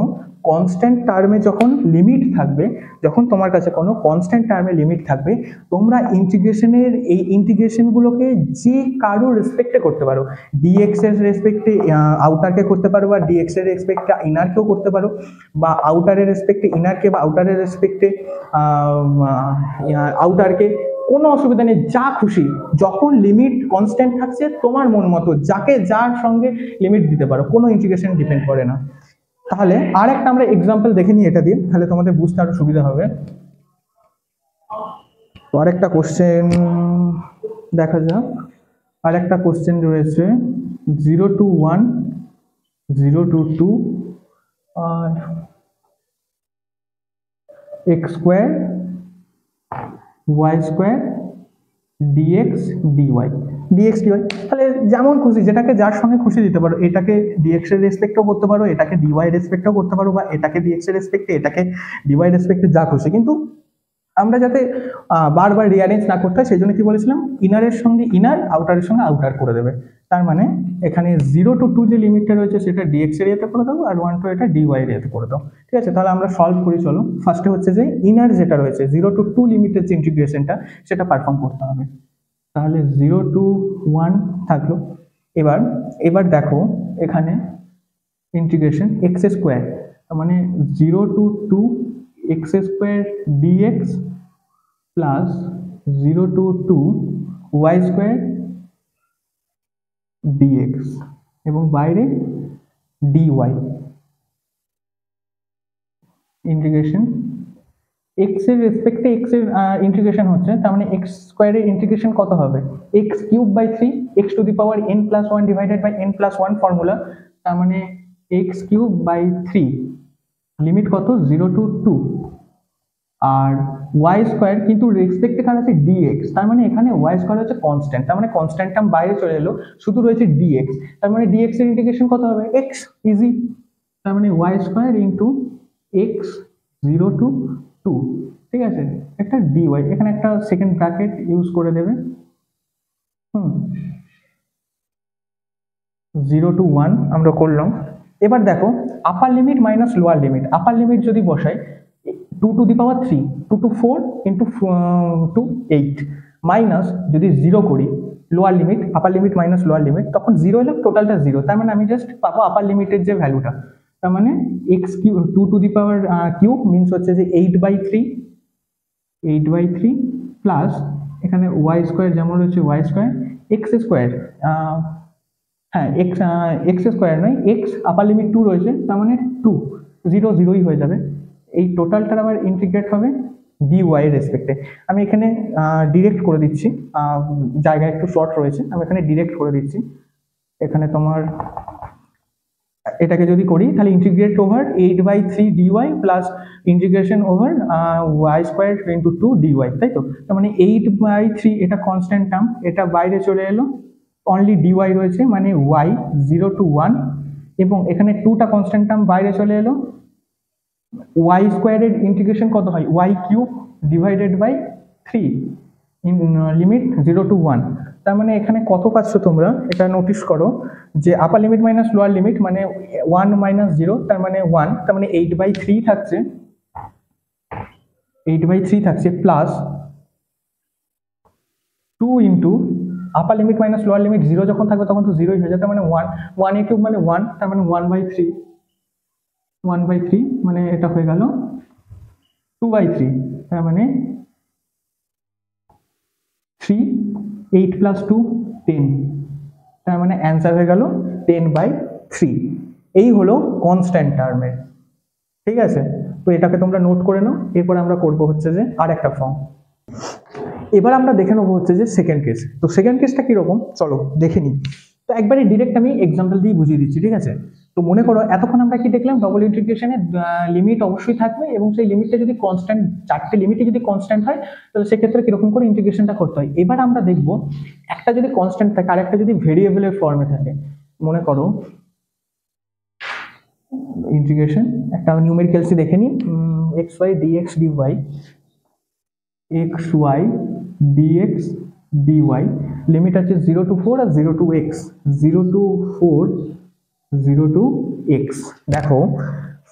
কনস্ট্যান্ট টার্মে যখন লিমিট থাকবে, যখন তোমার কাছে কোনো কনস্ট্যান্ট টার্মে লিমিট থাকবে, তোমরা ইন্টিগ্রেশনের এই ইন্টিগ্রেশনগুলোকে যে কারো রেসপেক্টে করতে পারো, ডিএক্স এর রেসপেক্টে আউটারকে করতে পারো, বা ডিএক্স এর রেসপেক্টে ইনারকেও করতে পারো, বা আউটারের রেসপেক্টে ইনারকে, বা আউটারের রেসপেক্টে আউটারকে, কোনো অসুবিধা নেই, যা খুশি, যখন লিমিট কনস্ট্যান্ট থাকছে তোমার মন মতো যাকে যার সঙ্গে লিমিট দিতে পারো, কোনো ইন্টিগ্রেশন ডিপেন্ড করে না। তাহলে আর একটা আমরা এক্সাম্পল দেখে নিই এটা দিয়ে, তাহলে তোমাদের বুঝতে আরো সুবিধা হবে। তো আরেকটা কোশ্চেন দেখা যাক, আরেকটা কোশ্চেন রয়েছে 0 to 1 0 to 2 x square y square dx dy, dx dy, তাহলে যেমন খুশি যেটাকে যার সঙ্গে খুশি দিতে পারো, এটাকে dx এর রেসপেক্টও করতে পারো, এটাকে dy এর রেসপেক্টও করতে পারো, বা এটাকে dx এর রেসপেক্টে, এটাকে dy এর রেসপেক্টে, যা খুশি। কিন্তু আমরা যাতে বারবার রিঅ্যারেঞ্জ না করতে হয় সেই জন্য কি বলেছিলাম, ইনারের সঙ্গে ইনার, আউটারের সঙ্গে আউটার করে দেবে। তার মানে এখানে 0 to 2 যে লিমিটটা রয়েছে সেটা dx এর ইয়েতে করে দেবো, আর 1 to এটা dy এর ইয়েতে করে দাও, ঠিক আছে। তাহলে আমরা সলভ করি, চলো। ফার্স্টে হচ্ছে যে ইনার যেটা রয়েছে 0 to 2 লিমিটের যে ইন্টিগ্রেশনটা সেটা পারফর্ম করতে হবে, তাহলে 0 to 1 থাকলো। এবার দেখো এখানে ইন্টিগ্রেশন এক্স স্কোয়ার, মানে 0 to 2 x square dx plus 0 to 2 y square dx, এবং বাইরে ডিওয়াই, ইন্টিগ্রেশন এক্স এর রেসপেক্টে এক্স এর ইন্টিগ্রেশন হচ্ছে, তার মানে এক্স স্কোয়ারের ইন্টিগ্রেশন কত হবে, x cube by 3 x to the power n plus 1 divided by n plus 1 formula, তার মানে এক্স কিউব বাই 3 লিমিট কত 0 to 2, আর ওয়াই স্কোয়ার কিন্তু রেসপেক্ট এখানে আছে ডিএক্স, তার মানে এখানে ওয়াই স্কোয়ার হচ্ছে কনস্ট্যান্ট, তার মানে কনস্ট্যান্ট টার্ম বাইরে চলে এলো, শুধু রয়েছে ডিএক্স, তার মানে ডিএক্স এর ইন্টিগ্রেশন কত হবে, এক্স, ইজি, তার মানে y square into x 0 to 2, ঠিক আছে, একটা ডিওয়াই, এখানে একটা সেকেন্ড ব্র্যাকেট ইউজ করে দেবে, 0 to 1 আমরা করলাম। এবার দেখো আপার limit minus lower limit, upper limit যদি বসাই 2 to the power 3 2 to 4 into 2 8 minus যদি 0 করি lower limit, upper limit minus lower limit, তখন 0 এলে টোটালটা 0, তার মানে আমি জাস্ট পাবো আপার লিমিটের যে ভ্যালুটা, তার মানে x cube 2 to the power cube means হচ্ছে যে 8/3 প্লাস এখানে y স্কোয়ার যেমন রয়েছে y স্কোয়ার, x স্কোয়ার, হ্যাঁ x স্কোয়ার নয়, x আপার লিমিট 2 রয়েছে, তার মানে 2 0 0ই হয়ে যাবে, এই টোটালটার আবার ইন্টিগ্রেট হবে ডিওয়াই এর রেসপেক্টে। আমি এখানে ডিরেক্ট করে দিচ্ছি, জায়গা একটু শর্ট রয়েছে, আমি এখানে ডিরেক্ট করে দিচ্ছি। এখানে তোমার এটাকে যদি করি তাহলে integrate over 8/3 dy plus integration over y square into 2 dy, তাই তো, তার মানে 8/3 এটা কনস্ট্যান্ট টার্ম, এটা বাইরে চলে এলো, অনলি ডিওয়াই রয়েছে, মানে ওয়াই 0 to 1, এবং এখানে 2টা কনস্ট্যান্ট টার্ম বাইরে চলে এলো, ওয়াই স্কোয়ারের ইন্টিগ্রেশন কত হয়, y cube divided by 3, limit 0 to 1, তার মানে এখানে কত পাচ্ছ তোমরা এটা নোটিস করো যে আপার লিমিট মাইনাস লোয়ার লিমিট মানে 1 মাইনাস 0 তার মানে 1, তার মানে 8/3 থাকছে, 8/3 থাকছে প্লাস 2 ইন্টু আপার লিমিট মাইনাস লোয়ার লিমিট 0 যখন থাকবে তখন তো 0ই হয়ে যায়, তার মানে 1, 1 মানে 1, তার মানে 1/3, 1/3 মানে এটা হয়ে গেল 2/3, তার মানে 3, 8 প্লাস 2 10, তার মানে অ্যান্সার হয়ে গেল 10/3। এই হলো কনস্ট্যান্ট টার্মের, ঠিক আছে। তো এটাকে তোমরা নোট করে নাও। এরপর আমরা করব হচ্ছে যে আর একটা ফর্ম। এবার আমরা দেখে নেবো হচ্ছে যে সেকেন্ড কেস। তো সেকেন্ড কেসটা কিরকম চলো দেখে নিই। তো একবারে ডিরেক্ট আমি এক্সাম্পল দিয়ে বুঝিয়ে দিচ্ছি, ঠিক আছে। তো মনে করো এতক্ষণ আমরা কি দেখলাম, ডবল ইন্টিগ্রেশনের লিমিট অবশ্যই থাকবে এবং সেই লিমিটটা যদি কনস্ট্যান্ট, চারটে লিমিটই যদি কনস্ট্যান্ট হয় তাহলে সেক্ষেত্রে কিরকম করে ইন্টিগ্রেশনটা করতে হয়। এবার আমরা দেখব একটা যদি কনস্ট্যান্ট থাকে আর একটা যদি ভেরিয়েবলের ফর্মে থাকে। মনে করো ইন্টিগ্রেশন একটা নিউমেরিক্যালসই দেখে নিই, xy dx dy, xy dx dy, limit আছে 0 to 4 R 0 to x, 0 to 4, 0 to x। দেখো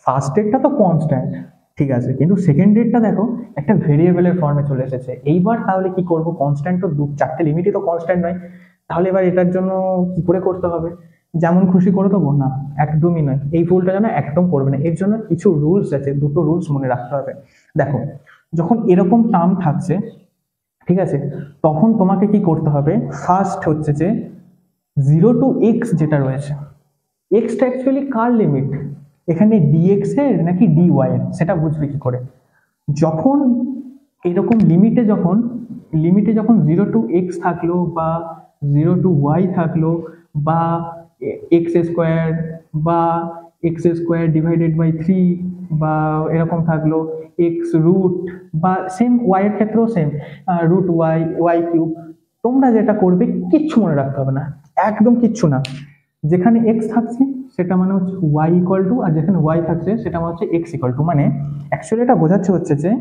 ফার্স্ট রেটটা তো কনস্ট্যান্ট, ঠিক আছে, কিন্তু সেকেন্ড রেটটা দেখো একটা ভেরিয়েবলের ফর্মে চলে এসেছে। এইবার তাহলে কি করব, কনস্ট্যান্ট তো চারটে লিমিটই তো কনস্ট্যান্ট নয়, তাহলে এবার এটার জন্য কি করে করতে হবে, যেমন খুশি করে দেবো না, একদমই নয়। এই ভুলটা যেন একদম করবে না, এর জন্য কিছু রুলস আছে, দুটো রুলস মনে রাখতে হবে। দেখো যখন এরকম টার্ম থাকছে, ঠিক আছে, তখন তোমাকে কি করতে হবে, ফার্স্ট হচ্ছে যে 0 to x যেটা রয়েছে, এক্সটা অ্যাকচুয়ালি কার লিমিট, এখানে dx এর নাকি dy এর, সেটা বুঝবে কি করে। যখন এরকম লিমিটে যখন 0 to x থাকলো বা 0 to y থাকলো বা x স্কোয়ার বা x² ডিভাইডেড বাই 3 বা এরকম থাকলো x রুট, বা সেম y এর ক্ষেত্রেও সেম রুট y কিউব, তোমরা যেটা করবে কিচ্ছু মনে রাখতে হবে না, একদম কিচ্ছু না। যেখানে x থাকছে সেটা মানে হচ্ছে y ইকুয়াল টু, আর যেখানে y থাকছে সেটা মানে হচ্ছে x ইকুয়াল টু, মানে অ্যাকচুয়ালি এটা বোঝাচ্ছে হচ্ছে যে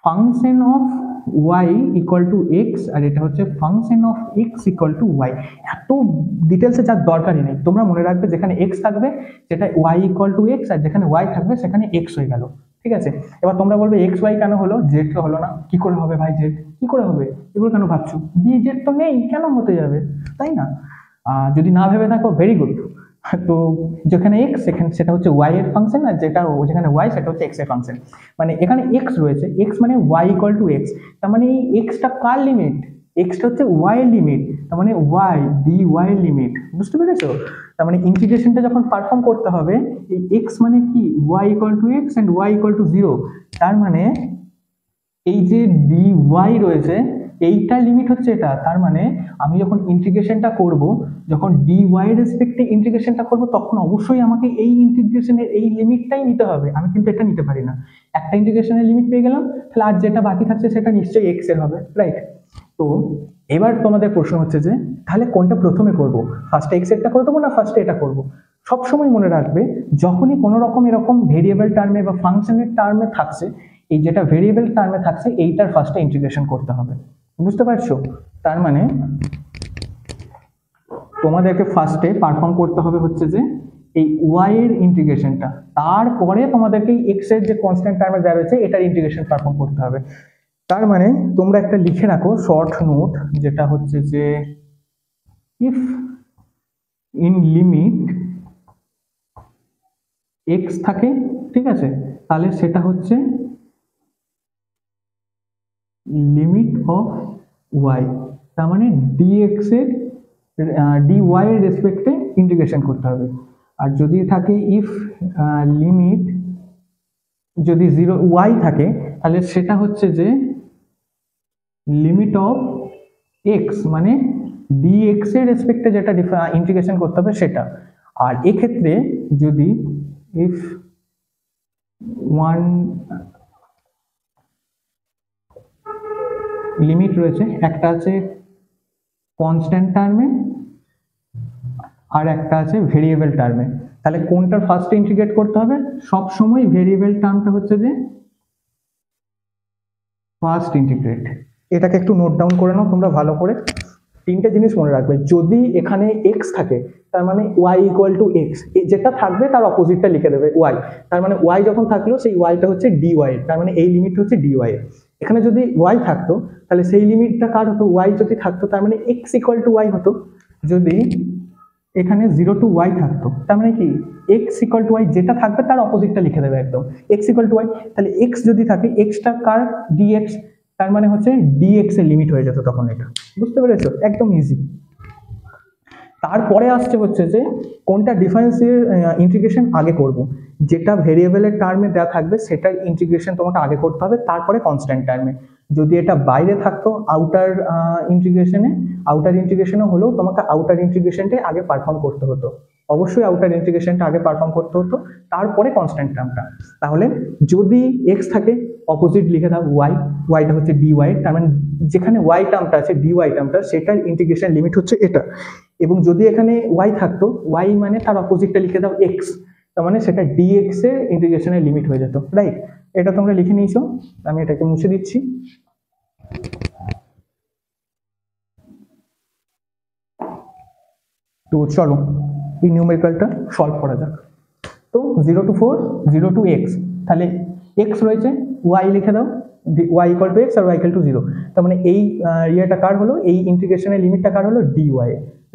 function of y equal to x, আর এটা হচ্ছে function of x equal to y। এত ডিটেলসে যার দরকারই নেই, তোমরা মনে রাখবে যেখানে x থাকবে সেটা y ইকুয়াল টু x, আর যেখানে y থাকবে সেখানে x হয়ে গেল, ঠিক আছে। এবার তোমরা বলবে এক্স ওয়াই কেন হলো, জেড তো হলো না, কি করে হবে ভাই জেড, কি করে হবে, এগুলো কেন ভাবছো, দিয়ে জেড তো নেই, কেন হতে যাবে, তাই না। যদি না ভেবে থাকো ভেরি গুড। তো যেখানে এক্স সেখানে সেটা হচ্ছে ওয়াই এর ফাংশন, আর যেখানে ওয়াই সেটা হচ্ছে এক্স এর ফাংশন। মানে এখানে এক্স রয়েছে, এক্স মানে ওয়াই ইকুয়াল টু এক্স, তার মানে এই এক্সটা কার লিমিট, এক্সটা হচ্ছে ওয়াই এর লিমিট, তার মানে ওয়াই ডি ওয়াই এর লিমিট, বুঝতে পেরেছো। তার মানে ইন্টিগ্রেশনটা যখন পারফর্ম করতে হবে, এই এক্স মানে কি y equal to x and y equal to 0, তার মানে এই যে ডি ওয়াই রয়েছে এইটার লিমিট হচ্ছে এটা, তার মানে আমি যখন ইন্টিগ্রেশনটা করব, যখন ডি ওয়াই এর রেসপেক্টে ইন্টিগ্রেশনটা করব, তখন অবশ্যই আমাকে এই ইন্টিগ্রেশনের এই লিমিটটাই নিতে হবে, আমি কিন্তু এটা নিতে পারি না। একটা ইন্টিগ্রেশনের লিমিট পেয়ে গেলাম, তাহলে আর যেটা বাকি থাকছে সেটা নিশ্চয়ই এক্স এর হবে, রাইট। তো এবার তোমাদের প্রশ্ন হচ্ছে যে তাহলে কোনটা প্রথমে করব, ফার্স্টে এক্স এরটা করে দেবো না ফার্স্টে এটা করব। সবসময় মনে রাখবে যখনই কোনো রকম এরকম ভেরিয়েবল টার্মে বা ফাংশনের টার্মে থাকছে, এই যেটা ভেরিয়েবল টার্মে থাকছে এইটার ফার্স্টে ইন্টিগ্রেশন করতে হবে, বুঝতে পারছো। তার মানে তোমাদেরকে ফার্স্টে পারফর্ম করতে হবে হচ্ছে যে এই ওয়াই এর ইন্টিগ্রেশনটা, তারপরে তোমাদেরকে এক্স এর যে কনস্ট্যান্ট টার্মে যা রয়েছে এটার ইন্টিগ্রেশন পারফর্ম করতে হবে। তার মানে তোমরা একটা লিখে রাখো শর্ট নোট, যেটা হচ্ছে যে ইফ ইন লিমিট এক্স থাকে, ঠিক আছে, তাহলে সেটা হচ্ছে লিমিট অফ ওয়াই, তার মানে ডিএক্স এর ডি ওয়াই এর রেসপেক্টে ইন্টিগ্রেশন করতে হবে। আর যদি থাকে ইফ লিমিট যদি 0 ওয়াই থাকে, তাহলে সেটা হচ্ছে যে লিমিট অফ এক্স, মানে ডিএক্স এর রেসপেক্টে যেটা ইন্টিগ্রেশন করতে হবে সেটা। আর এক্ষেত্রে যদি ইফ ওয়ান লিমিট রয়েছে, একটা আছে কনস্ট্যান্ট টার্মে আর একটা আছে ভেরিয়েবল টার্মে, তাহলে কোনটার ফার্স্ট ইন্টিগ্রেট করতে হবে, সব সময় ভেরিয়েবল টার্মটা হচ্ছে যে ফার্স্ট ইন্টিগ্রেট, এটাকে একটু নোট ডাউন করে নাও তোমরা ভালো করে। তিনটে জিনিস মনে রাখবে, যদি এখানে এক্স থাকে তার মানে ওয়াই ইকুয়াল টু এক্স, যেটা থাকবে তার অপোজিটটা লিখে দেবে ওয়াই। তার মানে ওয়াই যখন থাকলো সেই ওয়াইটা হচ্ছে ডিওয়াই, তার মানে এই লিমিট হচ্ছে ডিওয়াই। এখানে যদি ওয়াই থাকতো তাহলে সেই লিমিটটা কার হতো, ওয়াই যদি থাকতো তার মানে এক্স ইকুয়াল টু ওয়াই হতো। যদি এখানে 0 টু ওয়াই থাকতো তার মানে কি এক্স ইকুয়াল টু ওয়াই, যেটা থাকবে তার অপোজিটটা লিখে দেবে একদম, এক্স ইকুয়াল টু ওয়াই। তাহলে এক্স যদি থাকে, এক্সটা কার, ডিএক্স, তার মানে হচ্ছে ডিএক্স এর লিমিট হয়ে যেত তখন। এটা বুঝতে পেরেছো, একদম ইজি। তারপরে আসছে হচ্ছে যে কোনটা ডিফারেন্সিয়াল ইন্টিগ্রেশন আগে করব, যেটা ভেরিয়েবলের টার্মে দেওয়া থাকবে সেটার ইন্টিগ্রেশন তোমাকে আগে করতে হবে, তারপরে কনস্ট্যান্ট টার্মে। যদি এটা বাইরে থাকতো আউটার ইন্টিগ্রেশনে হলেও তোমাকে আউটার ইন্টিগ্রেশনটা আগে পারফর্ম করতে হতো, অবশ্যই আউটার ইন্টিগ্রেশনটা আগে পারফর্ম করতে হতো, তারপরে কনস্ট্যান্ট টার্মটা। তাহলে যদি এক্স থাকে অপোজিট লিখে দাও ওয়াই, ওয়াইটা হচ্ছে ডিওয়াই, তার মানে যেখানে ওয়াই টার্মটা আছে ডিওয়াই টার্মটা সেটার ইন্টিগ্রেশন লিমিট হচ্ছে এটা। এবং যদি এখানে ওয়াই থাকতো, ওয়াই মানে তার অপোজিটটা লিখে দাও এক্স, তার মানে সেটা ডিএক্স এর ইন্টিগ্রেশনের লিমিট হয়ে যেত, রাইট? এটা তোমরা লিখে নিয়েছো, আমি এটাকে মুছে দিচ্ছি। তো চলো এই নিউমেরিক্যালটা সলভ করা যাক। তো 0 to 4, 0 to x, তাহলে x রয়েছে, y লিখে দাও, y ইকুয়াল টু x আর y ইকুয়াল টু 0। তার মানে এই ইয়েটা কার হলো, এই ইন্টিগ্রেশনের লিমিটটা কার হলো, dy,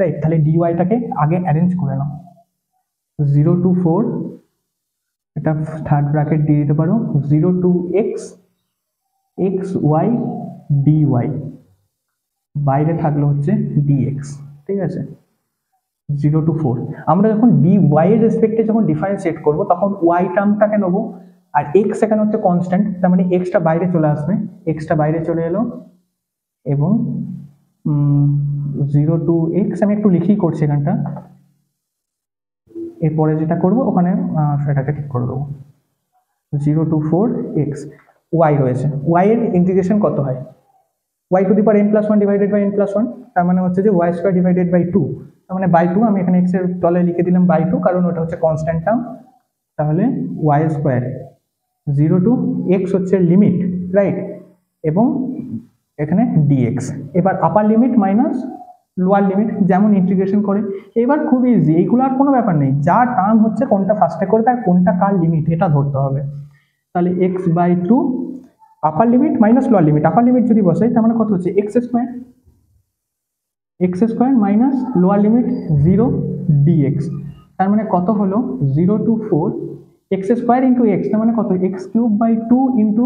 রাইট? তাহলে dy-টাকে আগে অ্যারেঞ্জ করে নাও। 0 to 4, এটা থার্ড ব্র্যাকেট দিয়ে দিতে পারো, 0 to x, x y dy, বাইরে থাকলো হচ্ছে dx, ঠিক আছে? 0 to 4, আমরা যখন dy এর রেসপেক্টে যখন ডিফারেন্সিয়েট করব তখন y টার্মটাকে নেব, আর x এখানে হচ্ছে কনস্ট্যান্ট, তার মানে x টা বাইরে চলে আসবে, x টা বাইরে চলে এলো, এবং 0 to x আমি একটু লিখেই করছি এখানটা, এরপরে যেটা করব ওখানে সেটাকে ঠিক করে দেবো। 0 to 4 x, y রয়েছে, y এর ইন্টিগ্রেশন কত হয়, y to the power n plus 1 divided by n plus 1, তার মানে হচ্ছে যে y স্কয়ার ডিভাইডেড বাই 2, তার মানে বাই 2, আমি এখানে x এর তলে লিখে দিলাম বাই 2 কারণ ওটা হচ্ছে কনস্ট্যান্ট টার্ম। তাহলে y স্কয়ার 0 টু x হচ্ছে লিমিট, রাইট? এবং এখানে dx, এবার আপার লিমিট মাইনাস লোয়ার লিমিট যেমন ইন্টিগ্রেশন করে। এবার খুব ইজি, এইগুলো আর কোনো ব্যাপার নেই, যা টার্ম হচ্ছে কোনটা ফার্স্টে করবে আর কোনটা কার লিমিট এটা ধরতে হবে। তাহলে x by 2 upper limit minus lower limit, upper limit যদি বসাই তার মানে কত হচ্ছে x square minus lower limit 0 dx, তার মানে কত হলো 0 to 4 x square into x, তার মানে কত x cube by 2 into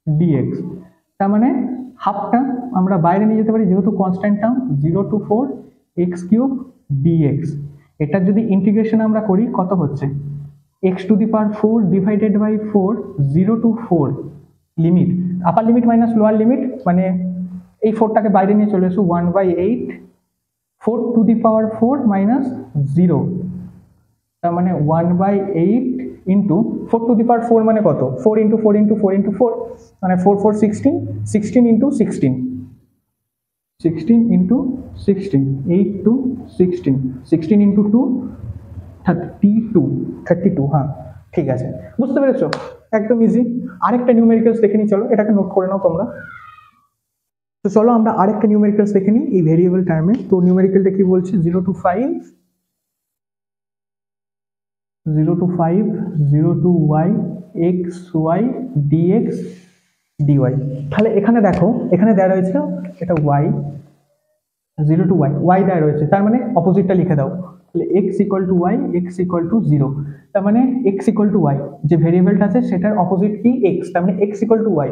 dx, তার মানে হাফটা আমরা বাইরে নিয়ে যেতে পারি যেহেতু constant term, 0 to 4 x cube dx। এটা যদি ইন্টিগ্রেশন আমরা করি কত হচ্ছে x to the power 4 divided by 4, 0 to 4 limit, upper limit minus lower limit, মানে এই 4টাকে বাইরে নিয়ে চলে এসো, 1/8 4 টু দি পাওয়ার 4 মাইনাস 0, তার মানে 1/8 ইন্টু 4 টু দি পাওয়ার 4 মানে কত, 4 ইন্টু 4 ইন্টু 4 ইন্টু 4, মানে 4 4 16, 16 ইন্টু 16, 16 ইন্টু 16, 8 টু 16, 16 ইন্টু 2 32, হ্যাঁ ঠিক আছে, বুঝতে পেরেছো, একদম ইজি। আরেকটা নিউমেরিক্যালস দেখে নিই, চলো এটাকে নোট করে নাও তোমরা। তো চলো আমরা আরেকটা নিউমেরিক্যালস দেখে নিই এই ভেরিয়েবল টার্মে। তো নিউমেরিক্যালটা কি বলছে, 0 to 5, 0 to 5, 0 to y x y dx dy। তাহলে এখানে দেখো, এখানে দেওয়া রয়েছে এটা y, 0 to y দেওয়া রয়েছে, তার মানে অপোজিটটা লিখে দাও। তাহলে x equal to y, x equal to 0, তার মানে x ইকুয়াল টু y, যে ভেরিয়েবলটা আছে সেটার অপোজিট কি x, তার মানে x ইকুয়াল টু y,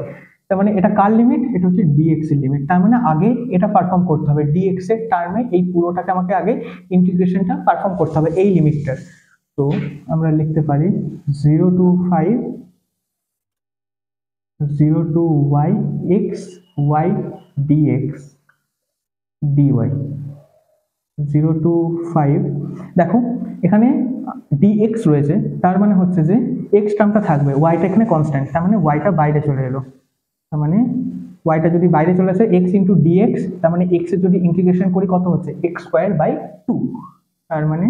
তার মানে এটা কার লিমিট, এটা হচ্ছে dx এর লিমিট, তার মানে আগে এটা পারফর্ম করতে হবে, dx এর টার্মে এই পুরোটাকে আমাকে আগে ইন্টিগ্রেশনটা পারফর্ম করতে হবে এই লিমিটটার। তো আমরা লিখতে পারি 0 to 5, 0 to y x y dx dy, 0 to 5, দেখো এখানে dx রয়েছে, তার মানে হচ্ছে যে x টার্মটা থাকবে, yটা এখানে কনস্ট্যান্ট, তার মানে yটা বাইরে চলে এলো, তার মানে yটা যদি বাইরে চলে আসে x ইন্টু dx, তার মানে x এর যদি ইন্টিগ্রেশন করি কত হচ্ছে x স্কয়ার বাই 2, তার মানে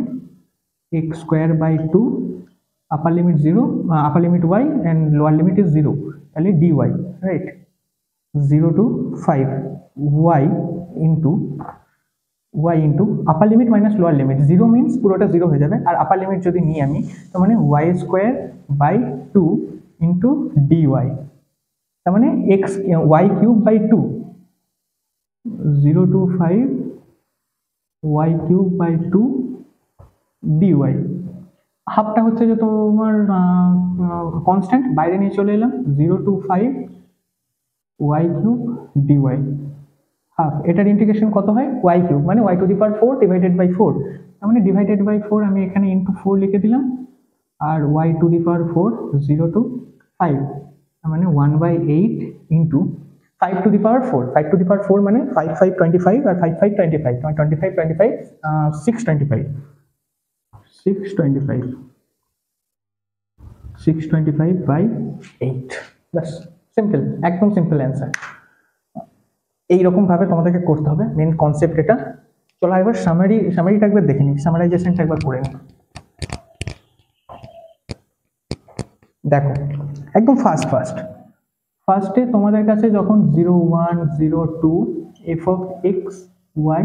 x square by 2, upper limit 0, upper limit y and lower limit is 0, তাহলে dy, right? 0 to 5 y into upper limit minus lower limit, 0 means পুরোটা 0 হয়ে যাবে, আর আপার লিমিট যদি নিই আমি, তার মানে y square by 2 into dy, তার মানে y cube by 2, 0 to 5 y cube by 2 dy। হাফটা হচ্ছে যে তোমার কনস্ট্যান্ট, বাইরে নিয়ে চলে এলাম, 0 to 5 y cube dy half. এটার ইন্টিগ্রেশন কত হয়, y কিউব মানে y to the power 4 divided by 4, তার মানে ডিভাইডেড বাই 4 আমি এখানে ইন্টু 4 লিখে দিলাম, আর y to the power 4 0 to 5, তার মানে 1/8 into 5 to the power 4, 5 to the power 4 মানে 5 5 25 আর 5 5 25, তোমার 25 25 625 625/8, বাস, সিম্পল, একদম সিম্পল অ্যান্সার। এইরকম ভাবে তোমাদেরকে করতে হবে, মেন কনসেপ্ট এটা। চলো একবার সামারিটা একবার দেখে নিই, সামারাইজেশনটা একবার করে নিই। দেখো একদম ফার্স্টে তোমাদের কাছে যখন 0 1 0 2 f of x y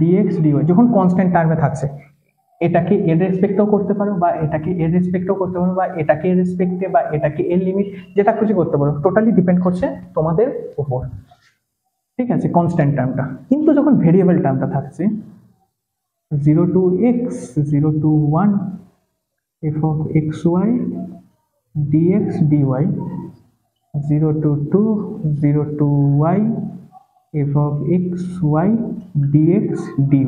dx dy যখন কনস্ট্যান্ট টার্মে থাকছে, এটাকে এর রেসপেক্টেও করতে পারো, বা এটাকে এর রেসপেক্টেও করতে পারো, বা এটাকে এর রেসপেক্টে, বা এটাকে এর লিমিট, যেটা খুশি করতে পারো, টোটালি ডিপেন্ড করছে তোমাদের উপর, ঠিক আছে, কনস্ট্যান্ট টার্মটা। কিন্তু যখন ভেরিয়েবল টার্মটা থাকছে 0 to x 0 to 1 f of xy dx dy, 0 to 2 0 to y f of xy dx dy,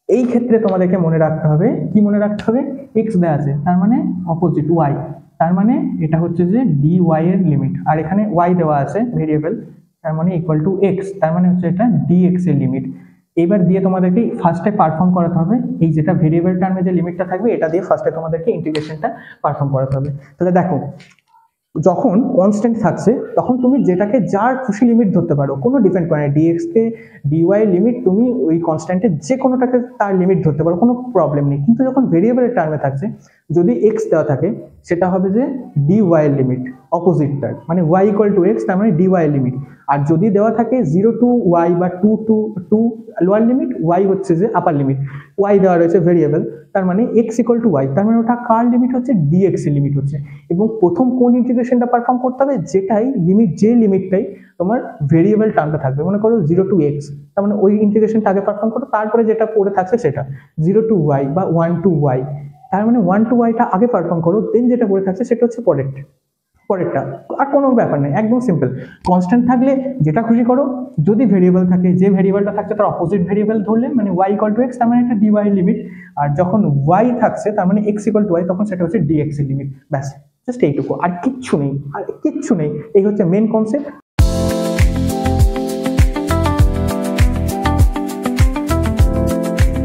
এই ক্ষেত্রে তোমাদেরকে মনে রাখতে হবে, কি মনে রাখতে হবে, x দেওয়া আছে তার মানে অপোজিট y, তার মানে এটা হচ্ছে যে dy এর লিমিট, আর এখানে y দেওয়া আছে ভেরিয়েবল, তার মানে ইকুয়াল টু x, তার মানে হচ্ছে এটা dx এর লিমিট। এবার দিয়ে তোমাদেরকে ফার্স্টে পারফর্ম করাতে হবে, এই যেটা ভেরিয়েবল টার্মে যে লিমিটটা থাকবে এটা দিয়ে ফার্স্টে তোমাদেরকে ইন্টিগ্রেশনটা পারফর্ম করাতে হবে। তাহলে দেখো, যখন কনস্ট্যান্ট থাকছে তখন তুমি যেটাকে যার খুশি লিমিট ধরতে পারো, কোনো ডিপেন্ড করে না, dx কে dy এর লিমিট তুমি ওই কনস্ট্যান্টের যে কোনোটাকে তার লিমিট ধরতে পারো, কোনো প্রবলেম নেই। কিন্তু যখন ভেরিয়েবলের টার্মে থাকছে, যদি x দেওয়া থাকে সেটা হবে যে dy এর লিমিট, অপোজিটটার মানে y ইকুয়াল টু x, তার মানে dy এর লিমিট। আর যদি দেওয়া থাকে 0 to y বা 2 to 2 লোয়ার লিমিট, y হচ্ছে যে আপার লিমিট, y দেওয়া রয়েছে ভেরিয়েবল, তার মানে x ইকুয়াল টু y, তার মানে ওটা কার লিমিট হচ্ছে, dx এর লিমিট হচ্ছে। এবং প্রথম কোন ইন্টিগ্রেশনটা পারফর্ম করতে হবে, যেটাই লিমিট, যে লিমিটটাই তোমার ভেরিয়েবল টার্মটা থাকবে, মনে করো 0 to x, তার মানে ওই ইন্টিগ্রেশনটা আগে পারফর্ম করো, তারপরে যেটা পড়ে থাকছে সেটা 0 to y বা 1 to y, তার মানে 1 to y টা আগে পারফর্ম করো, দেন যেটা পড়ে থাকছে সেটা হচ্ছে পরেরটা। আর কোনো ব্যাপার নেই, একদম সিম্পল। কনস্ট্যান্ট থাকলে যেটা খুশি করো, যদি ভেরিয়েবল থাকে, যে ভেরিয়েবলটা থাকছে তার অপোজিট ভেরিয়েবল ধরলে, মানে y ইকুয়াল টু x, তার মানে এটা dy এর লিমিট, আর যখন y থাকছে তার মানে x ইকুয়াল টু y, তখন সেটা হচ্ছে dx এর লিমিট। ব্যাস, জাস্ট এইটুকু, আর কিচ্ছু নেই, এই হচ্ছে মেন কনসেপ্ট।